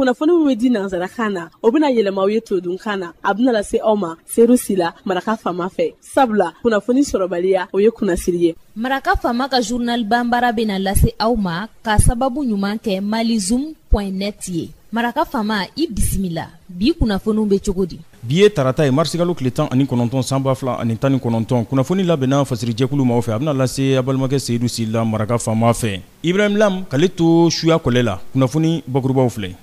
kunnafoni min bɛ di nanzarakan na o bɛna yɛlɛma aw ye todunkan na a bɛna lase aw ma seeru sila maraka faama fɛ sabula kunnafoni sɔrɔbaliya o ye kunnasiri ye. Maraka faama ka journal banbara bɛna lase aw ma ka sababu ɲuman kɛ malizoom.net ye. Maraka faama i bisimila bi kunnafoniw bɛ cogo di? Bi ye tarata ye marsikalo tile 19 sanba 2019 kunnafoni labɛnna fasirijɛkulu maaw fɛ a bɛna lase a balimakɛ Seyidu Sila maraka faama fɛ. Ibrahim Lam k'ale to suya kɔlɛ la kunnafoni bakurubaw filɛ.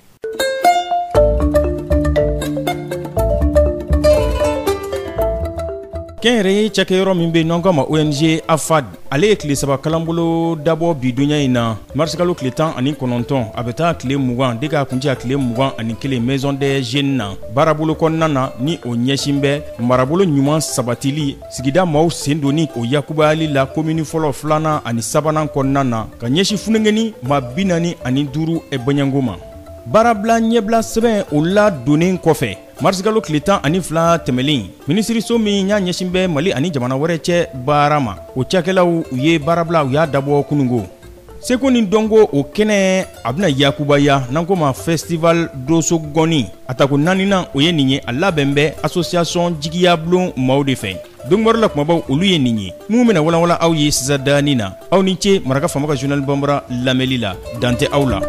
Kɛnyɛrɛ ye cakɛyɔrɔ min bɛ n'an k'a ma ONG AFAD ale ye tile 3 kalanbolo dabɔ bi donya in na marsikalo tile 19 a bɛ taa tile 20 de k'a kuncɛ a tile 21 maison des jeunes na baarabolo kɔnɔna na ni o ɲɛsin bɛ marabolo ɲuman sabatili sigida maaw sen donni o yakubayali la komini fɔlɔ 2nan ani 3nan kɔnɔna na ka ɲɛsin funengeni maa 45 Banyango ma. Baarabila ɲɛbila sɛbɛn o la donnen kɔfɛ marsikalo tile 12 tɛmɛlen minisiriso min y'a ɲɛsin bɛ Mali ani jamana wɛrɛ cɛ baara ma o cakɛlaw u ye baarabila u y'a dabɔ kunungo. Seko ni dɔnko o kɛnɛ a bɛna yakubaya n'an ko ma festival doso gɔni a tako 4nan o ye nin ye a labɛn bɛ association jigiya bulon maaw de fɛ. Dɔnkibaru la kumabaw olu ye nin ye mun bɛna walawala aw ye sisan dani na aw ni ce maraka faama ka journal banbara lamɛli la dan tɛ aw la.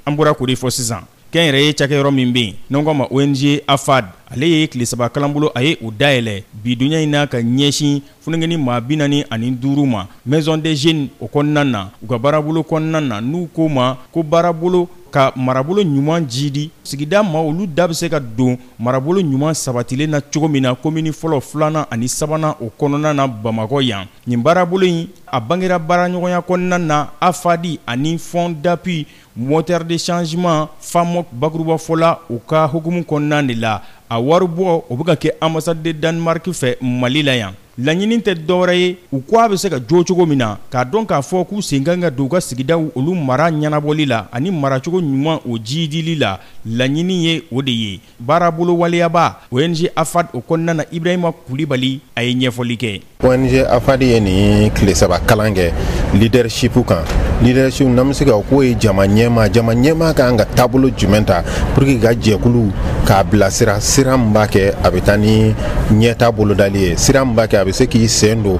An bɔra k'o de fɔ sisan kɛnyɛrɛ ye cakɛyɔrɔ min bɛ yen n'an k'a ma ONG AFAD ale ye tile 3 kalanbolo a ye o dayɛlɛ bi dunya in na ka ɲɛsin funengeni maa 45 ma maison des jeunes o kɔnɔna na u ka baarabolo kɔnɔna na n'u ko ma ko baarabolo ka marabolo ɲuman jidi sigida ma olu da bɛ se ka don marabolo ɲuman sabatilen na cogo min na komini fɔlɔ 2nan ani 3nan o kɔnɔna na Bamakɔ yan nin baarabolo in a bangera baaraɲɔgɔnya kɔnɔna na AFAD ani fond d'appui moteur de changement FAMOC bakuruba fɔla u ka hukumu kɔnɔna de la a wari bɔ o bɛ ka kɛ ambassade de Danemark fɛ Mali la yan laɲini tɛ dɔwɛrɛ ye u ko a bɛ se ka jo cogo min na k'a dɔn k'a fɔ k'u sen kan ka don u ka sigidaw olu mara ɲɛnabɔli la ani maracogo ɲuman o jidili la laɲini ye o de ye baarabolo waleyaba ONG AFAD o kɔnɔna na Ibrahima Kulibali a ye ɲɛfɔli kɛ. ONG AFAD ye nin tile 3 kalan kɛ leadership kan leadership n'an bɛ se ka k'o ye jama ɲɛmaa kan ka taabolo jumɛn ta pour que ka jɛkulu k'a bilasira sira min b'a kɛ a bɛ taa ni ɲɛtaa bolodali ye sira min b'a kɛ a bɛ se k'i sen don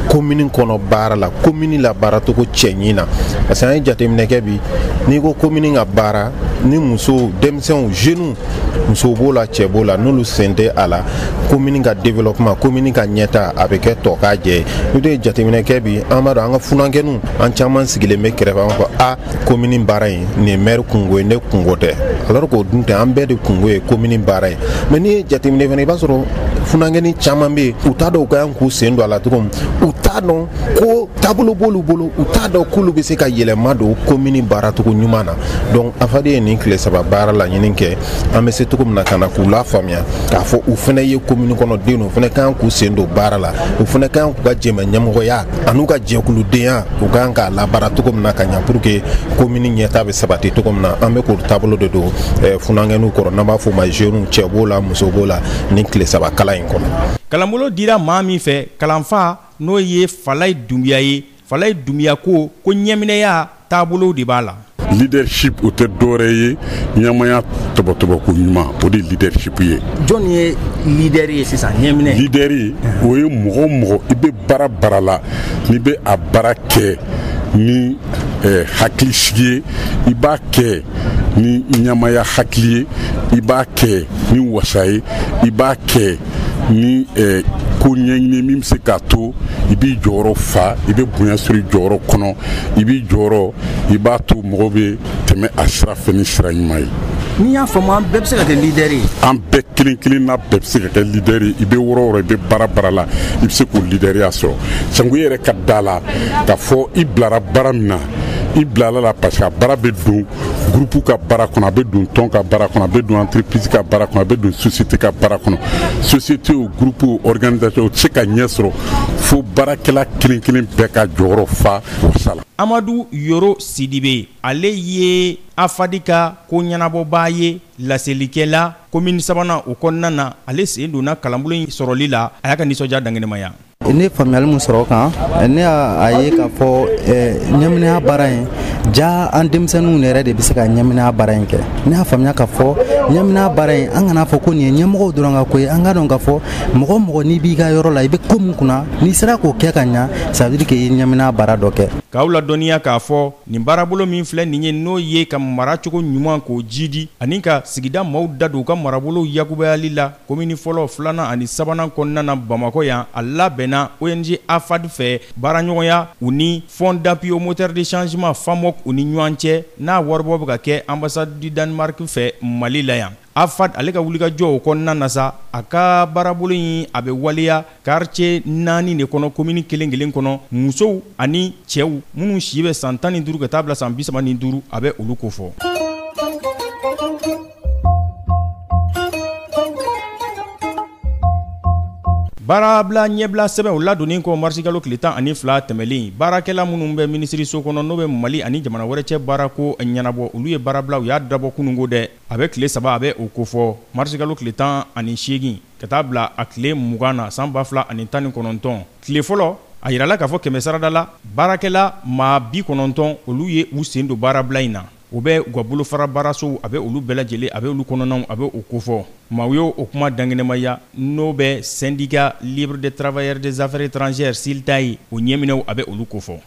komini kɔnɔ baara la komini la baaracogo cɛɲi na parce que an ye jateminɛ kɛ bi n'i ko komini ka baara ni muso denmisɛnw jeunes muso b'o la cɛ b'o la n'olu sen tɛ a la komini ka développement komini ka ɲɛtaa a bɛ kɛ tɔ k'a jɛ n'o de ye jateminɛ kɛ bi an b'a dɔn an ka funankɛninw an caman sigilen bɛ kɛrɛfɛ an fɔ a komini baara in nin maire kungo ye ne kungo tɛ alors k'o dun tɛ an bɛɛ de kungo ye komini baara ye mais n'i ye jateminɛ fana i b'a sɔrɔ funankɛni caman bɛ yen u t'a dɔn u ka kan k'u sen don a la cogo min u t'a dɔn ko taabolo b'olu bolo u t'a dɔn k'olu bɛ se ka yɛlɛma don komini baaracogo ɲuman na donc AFAD ye nin tile 3 baara laɲini kɛ an bɛ se cogo min na ka na k'u lafaamuya k'a fɔ u fana ye komini kɔnɔ den u fana kan k'u sen don baara la u fana kan k'u ka jɛmɛ ɲɛmɔgɔya an'u ka jɛkuludenya u kan k'a labaara cogo min na ka ɲɛ pour que komini ɲɛtaa bɛ sabati cogo min na an bɛ k'o taabolo de don funankɛniw kɔrɔ n'an b'a fɔ o ma jeunes cɛ b'o la muso b'o la nin tile 3 kalan in kɔnɔ. Kalanbolo dira maa min fɛ kalanfa n'o ye Falaye Dumbuya ye Falaye Dumbuya ko ɲɛminɛya taabolo de b'a la. Leadership o tɛ dɔwɛrɛ ye ɲɛmaya tɔbɔtɔbɔko ɲuman o de leadership ye. Jɔn ye leader ye sisan ɲɛminɛ. Leader o ye mɔgɔ mɔgɔ i bɛ baara la n'i bɛ a baara kɛ ni hakilisigi ye i b'a kɛ ni ɲɛmaya hakili ye i b'a kɛ ni wasa ye i b'a kɛ ni ko ɲɛɲini min bɛ se k'a to i b'i jɔyɔrɔ fa i bɛ bonya sɔrɔ i jɔyɔrɔ kɔnɔ i b'i jɔyɔrɔ i b'a to mɔgɔw bɛ tɛmɛ a sira fɛ ni sira ɲuman ye. N'i y'a faamu an bɛɛ bɛ se ka kɛ leader ye. An bɛɛ kelen na bɛɛ bɛ se ka kɛ leader ye i bɛ wɔrɔ i bɛ baara la i bɛ se k'o leaderiya sɔrɔ sango i yɛrɛ ka da la k'a fɔ i bilara baara min na i bilala la parce que a baara bɛ don groupe ka baara kɔnɔ a bɛ don tɔn ka baara kɔnɔ a bɛ don entreprise ka baara kɔnɔ a bɛ don société ka baara kɔnɔ société o groupe o organisation o tɛ se ka ɲɛ sɔrɔ fo baarakɛla kelen bɛɛ ka jɔyɔrɔ fa wasa la. Amadou Yoro Sidibe ale ye AFAD ka ko ɲɛnabɔbaa ye laselikɛla commune 3nan o kɔnɔna na ale sen donna kalanbolo in sɔrɔli la a y'a ka nisɔndiya dangɛnɛmaya. ne faamuyali mun sɔrɔ kan ne a ye k'a fɔ ɲɛminɛya baara in ja an denmisɛnninw yɛrɛ de bɛ se ka ɲɛminɛya baara in kɛ ne y'a faamuya k'a fɔ ɲɛminɛya baara in an kana fɔ ko nin ye ɲɛmɔgɔw dɔrɔn ka ko ye an ka dɔn k'a fɔ mɔgɔ mɔgɔ n'i b'i ka yɔrɔ la i bɛ ko min kunna n'i sera k'o kɛ ka ɲa ça veut dire que i ye ɲɛminɛya baara dɔ kɛ k'aw ladɔnniya k'a fɔ nin baarabolo min filɛ nin ye n'o ye ka mara cogo ɲuman k'o jidi ani ka sigida maaw da don u ka marabolo yakubayali la komini fɔlɔ filanan ani sabanan kɔnɔna na Bamakɔ yan a labɛnna ONG AFAD fɛ baaraɲɔgɔnya u ni Fond d'appui au moteur de changement FAMOC u ni ɲɔgɔn cɛ n'a waribɔ bɛ ka kɛ ambassade du Danemark fɛ Mali la yan. AFAD ale ka wulikajɔ o kɔnɔna na sa a ka baarabolo in a bɛ waleya quartier 4 de kɔnɔ komini kelen kelen kɔnɔ musow ani cɛw minnu si bɛ san 15 ka taa bila san 35 a bɛ olu ko fɔ. Baarabila ɲɛbila sɛbɛn o ladonnen kɔ marsikalo tile 12 tɛmɛlen baarakɛla minnu bɛ minisiriso kɔnɔ n'o bɛ Mali ani jamana wɛrɛ cɛ baarako ɲɛnabɔ olu ye baarabila u y'a dabɔ kununko dɛ a bɛ tile 3 a bɛ o kofɔ marsikalo tile 18 ka taa bila a tile 20 na san 2019 tile fɔlɔ a yirala k'a fɔ kɛmɛ sarada la baarakɛla maa 90 olu ye u sen don baarabila in na u bɛ u ka bolofara baarasow a bɛ olu bɛɛ lajɛlen a bɛ olu kɔnɔnaw a bɛ o kofɔ maaw ye o kuma dangɛnɛmaya n'o bɛ syndicat libre des travailleurs des affaires étrangères SILTA ye o ɲɛminɛw a bɛ olu kofɔ.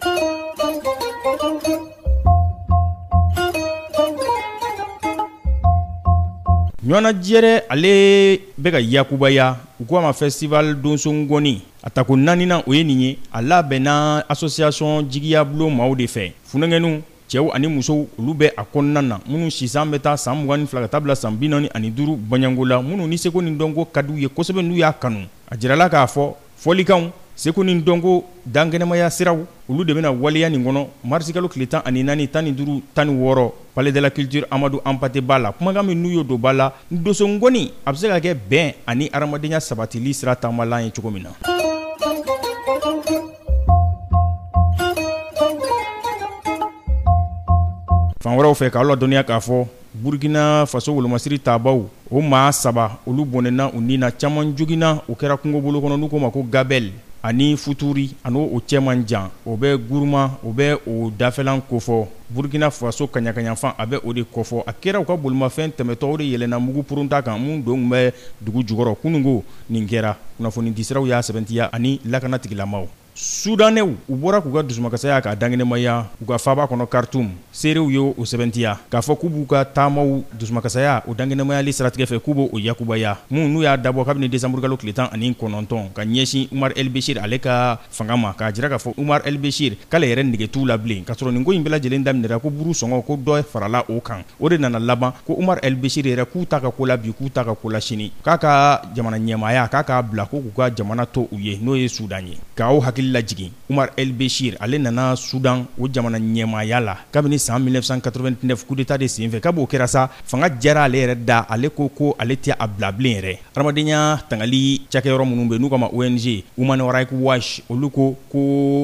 ɲɔna jɛrɛ ale bɛ ka yakubaya u ko a ma festival donso ngɔni a tako 4nan o ye nin ye a labɛnna association jigiya bulo maaw de fɛ funɛngɛnu cɛw ani musow olu bɛ a kɔnɔna na minnu sisan bɛ taa san 22 ka taa bila san 45 baɲango la minnu ni seko ni dɔnko ka d'u ye kosɛbɛ n'u y'a kanu a jirala k'a fɔ fɔlikanw seko ni dɔnko dankɛnɛmaya siraw olu de bɛna waleya nin kɔnɔ marsikalo tile 14 15 16 palais de la culture Amadou Hampâté b'a la kumakan min n'u y'o don ba la donso ngɔni a bɛ se ka kɛ bɛn ani adamadenya sabatili sira taamalan ye cogo min na. fan wɛrɛw fɛ k'aw ladɔnniya k'a fɔ Burkina Faso wolomasiri taabaw o maa 3 olu bɔnɛna u ni na caman joginna o kɛra kungo bolo kɔnɔ n'u ko ma ko Gabel ani Futuri ani o cɛman jan o bɛ Guruma o bɛ o dafɛlan kofɔ Burkina Faso kaɲakaɲafan a bɛ o de kɔfɔ a kɛra u ka bolimafɛn tɛmɛtɔ o de yɛlɛnna mugu purunta kan mun don bɛ dugu jukɔrɔ kunungo nin kɛra kunnafoni disiraw y'a sɛbɛntiya ani lakana tigilamaw. Sudanɛw u bɔra k'u ka dusumakasaya k'a dangɛnɛmaya u ka faaba kɔnɔ Khartoum seerew ye o sɛbɛntiya k'a fɔ k'u b'u ka taamaw dusumakasaya o dangɛnɛmayali siratigɛ fɛ k'u b'o yakubaya mun n'u y'a dabɔ kabini décembre kalo tile 19 ka ɲɛsin Umar El Béchir ale ka fanga ma k'a jira k'a fɔ Umar El Béchir k'ale yɛrɛ nege t'u la bilen k'a sɔrɔ nin ko in bɛɛ lajɛlen daminɛra ko buru sɔngɔ ko dɔ farala o kan o de nana laban ko Umar El Béchir yɛrɛ k'u ta ka ko la bi k'u ta ka ko la sini k'a ka jamana ɲɛmaaya k'a k'a bila ko k'u ka jamana to u ye n'o ye Sudan ye k'aw hakili lajigin Umar El Béchir ale nana Sudan o jamana ɲɛmaaya la kabini san 1989 coup d'état de sen fɛ kab'o kɛra sa fanga jara ale yɛrɛ da ale ko ale tɛ a bila bilen yɛrɛ adamadenya tangali cakɛyɔrɔ minnu bɛ n'u kama ONG Human Rights Watch olu ko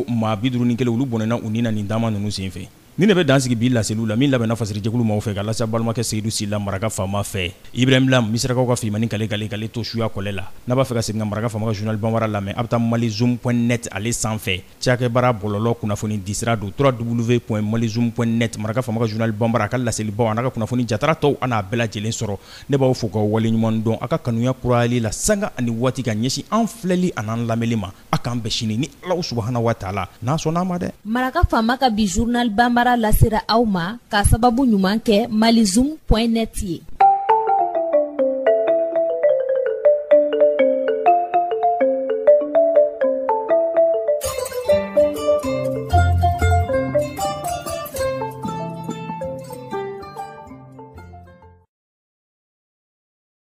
maa 51 olu bɔnɛna u ni na nin dama ninnu sen fɛ. Ni ne bɛ dansigi bi laseliw la min labɛnna fasirijɛkulu maaw fɛ ka lase balimakɛ Seyidu Sila maraka faama fɛ Ibrahim Lam misirakaw ka filimani kale to suya kɔlɛ la n'a b'a fɛ ka segin ka maraka faama ka journal banwara lamɛn a bɛ taa malizoom.net ale sanfɛ cakɛbara bɔlɔlɔ kunnafoni disira don www.malizoom.net maraka faama ka journal banwara a ka laselibaw a n'a ka kunnafoni jatara tɔw a n'a bɛɛ lajɛlen sɔrɔ ne b'aw fo k'aw wale ɲuman dɔn a ka kanuya kurayali la sanga ani waati ka ɲɛsin an filɛli an'an lamɛnli ma a k'an bɛɛ sini ni Alahu subahanahu wa taala n'a sɔnna ma dɛ. Maraka faama ka bi journal banwara lasera aw ma k'a sababu ɲuman kɛ malizoom.net ye.